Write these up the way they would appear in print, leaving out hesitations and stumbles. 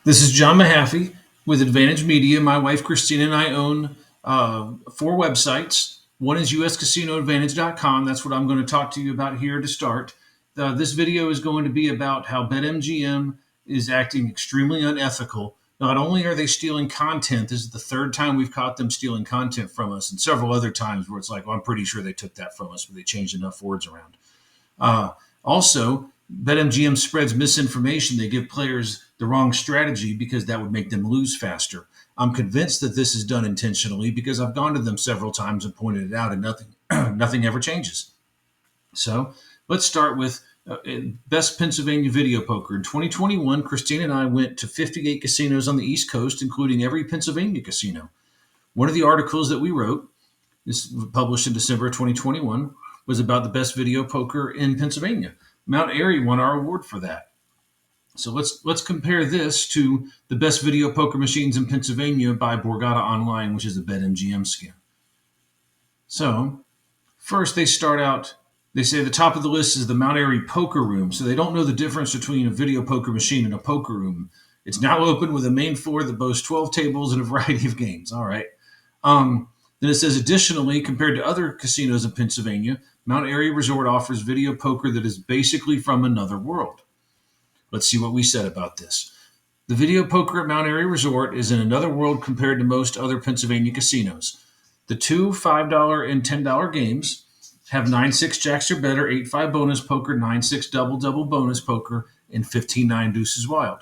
This is John Mehaffey with Advantage Media. My wife Kristina and I own four websites. One is uscasinoadvantage.com. That's what I'm going to talk to you about here to start. This video is going to be about how BetMGM is acting extremely unethical. Not only are they stealing content, this is the third time we've caught them stealing content from us, and several other times where it's like, well, I'm pretty sure they took that from us, but they changed enough words around. Also, BetMGM spreads misinformation. They give players the wrong strategy because that would make them lose faster. I'm convinced that this is done intentionally because I've gone to them several times and pointed it out, and nothing, nothing ever changes. So let's start with Best Pennsylvania Video Poker. In 2021, Christina and I went to 58 casinos on the East Coast, including every Pennsylvania casino. One of the articles that we wrote, this was published in December of 2021, was about the best video poker in Pennsylvania. Mount Airy won our award for that. So let's compare this to the best video poker machines in Pennsylvania by Borgata Online, which is a BetMGM skin. So first they start out, they say the top of the list is the Mount Airy Poker Room. So they don't know the difference between a video poker machine and a poker room. It's now open with a main floor that boasts 12 tables and a variety of games. All right. Then it says, additionally, compared to other casinos in Pennsylvania, Mount Airy Resort offers video poker that is basically from another world. Let's see what we said about this. The video poker at Mount Airy Resort is in another world compared to most other Pennsylvania casinos. The two $5 and $10 games have 9-6 jacks or better, 8-5 bonus poker, 9-6 double-double bonus poker, and 15-9 deuces wild.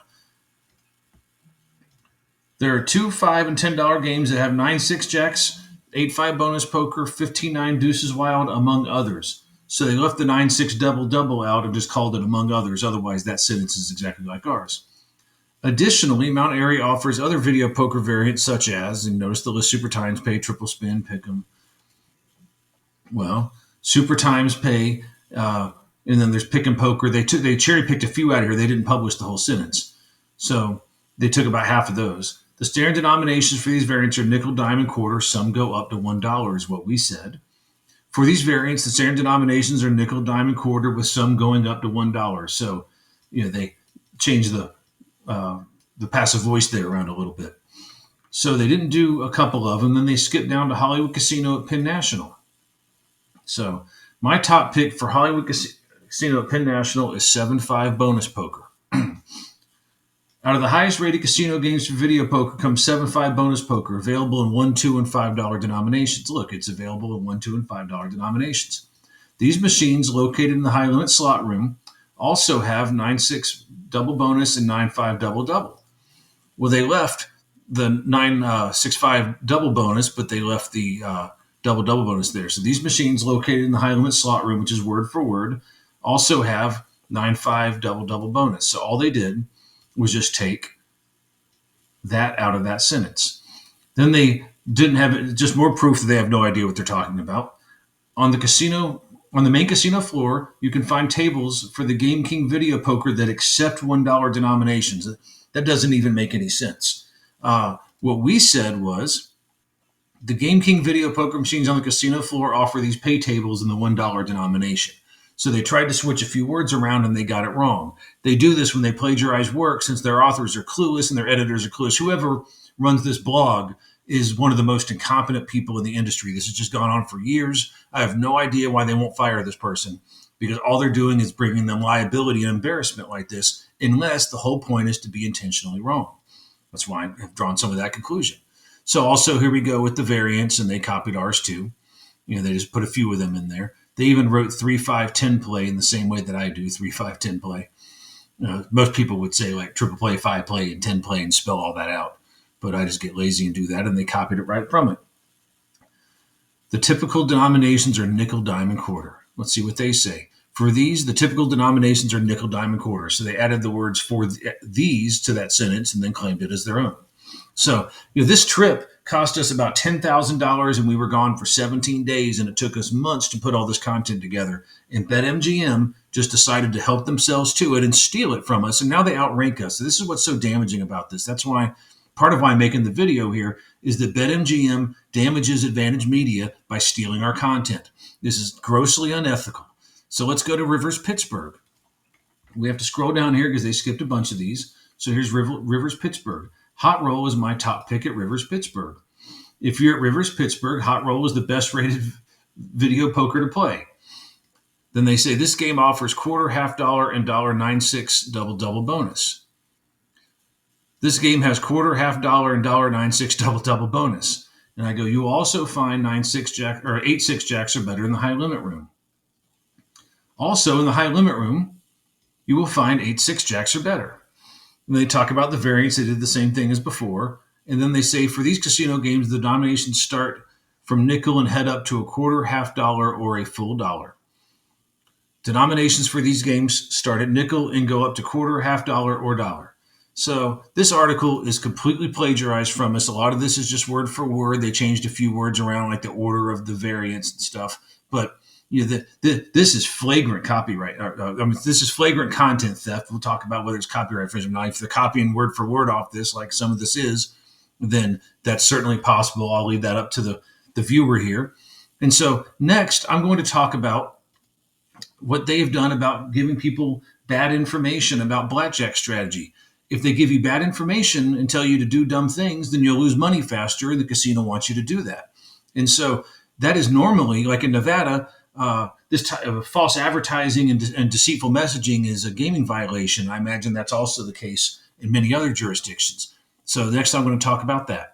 There are two $5 and $10 games that have 9-6 jacks, 8-5 bonus poker, 15-9 deuces wild, among others. So they left the 9-6 double-double out and just called it among others. Otherwise, that sentence is exactly like ours. Additionally, Mount Airy offers other video poker variants such as, and notice the list, Super Times Pay, Triple Spin, Pick'em. Well, Super Times Pay, and then there's Pick'em Poker. They cherry-picked a few out of here. They didn't publish the whole sentence. So they took about half of those. The standard denominations for these variants are nickel, dime, and quarter. Some go up to $1 is what we said. For these variants, the standard denominations are nickel, dime, and quarter, with some going up to $1. So, they changed the passive voice there around a little bit. So they didn't do a couple of them. Then they skipped down to Hollywood Casino at Penn National. So my top pick for Hollywood Casino at Penn National is 7-5 bonus poker. Out of the highest rated casino games for video poker comes 7-5 bonus poker, available in $1, $2, and $5 denominations. Look, it's available in $1, $2, and $5 denominations. These machines, located in the high limit slot room, also have 9-6 double bonus and 9-5 double double. Well, they left the 9-6-5 double bonus, but they left the double double bonus there. So these machines, located in the high limit slot room, which is word for word, also have 9-5 double double bonus. So all they did was just take that out of that sentence. Then they didn't have it, just more proof that they have no idea what they're talking about. On the main casino floor, you can find tables for the Game King video poker that accept $1 denominations. That doesn't even make any sense. What we said was the Game King video poker machines on the casino floor offer these pay tables in the $1 denomination. So they tried to switch a few words around and they got it wrong. They do this when they plagiarize work, since their authors are clueless and their editors are clueless. Whoever runs this blog is one of the most incompetent people in the industry. This has just gone on for years. I have no idea why they won't fire this person, because all they're doing is bringing them liability and embarrassment like this, unless the whole point is to be intentionally wrong. That's why I've drawn some of that conclusion. So also here we go with the variants, and they copied ours too. They just put a few of them in there. They even wrote 3-5-10 play in the same way that I do, 3-5-10 play. Most people would say like triple play, 5 play, and 10 play and spell all that out. But I just get lazy and do that, and they copied it right from it. The typical denominations are nickel, dime, and quarter. Let's see what they say. For these, the typical denominations are nickel, dime, and quarter. So they added the words for these to that sentence and then claimed it as their own. So this trip cost us about $10,000, and we were gone for 17 days, and it took us months to put all this content together. And BetMGM just decided to help themselves to it and steal it from us, and now they outrank us. So this is what's so damaging about this. That's why part of why I'm making the video here is that BetMGM damages Advantage Media by stealing our content. This is grossly unethical. So let's go to Rivers Pittsburgh. We have to scroll down here because they skipped a bunch of these. So here's Rivers Pittsburgh. Hot Roll is my top pick at Rivers Pittsburgh. If you're at Rivers Pittsburgh, Hot Roll is the best rated video poker to play. Then they say this game offers quarter, half dollar, and $1.96 double bonus. This game has quarter, half dollar, and $1.96 double bonus. And I go, you will also find 9-6 jack or 8-6 jacks are better in the high limit room. Also in the high limit room, you will find 8-6 jacks are better. And they talk about the variants. They did the same thing as before. And then they say for these casino games, the denominations start from nickel and head up to a quarter, half dollar, or a full dollar. Denominations for these games start at nickel and go up to quarter, half dollar, or dollar. So this article is completely plagiarized from us. A lot of this is just word for word. They changed a few words around, like the order of the variants and stuff. But this is flagrant copyright. This is flagrant content theft. We'll talk about whether it's copyright infringement. Now, if they're copying word for word off this, like some of this is, then that's certainly possible. I'll leave that up to the viewer here. And so next, I'm going to talk about what they have done about giving people bad information about blackjack strategy. If they give you bad information and tell you to do dumb things, then you'll lose money faster, and the casino wants you to do that. And so that is normally, like in Nevada, this type of false advertising and deceitful messaging is a gaming violation. I imagine that's also the case in many other jurisdictions. So next I'm going to talk about that.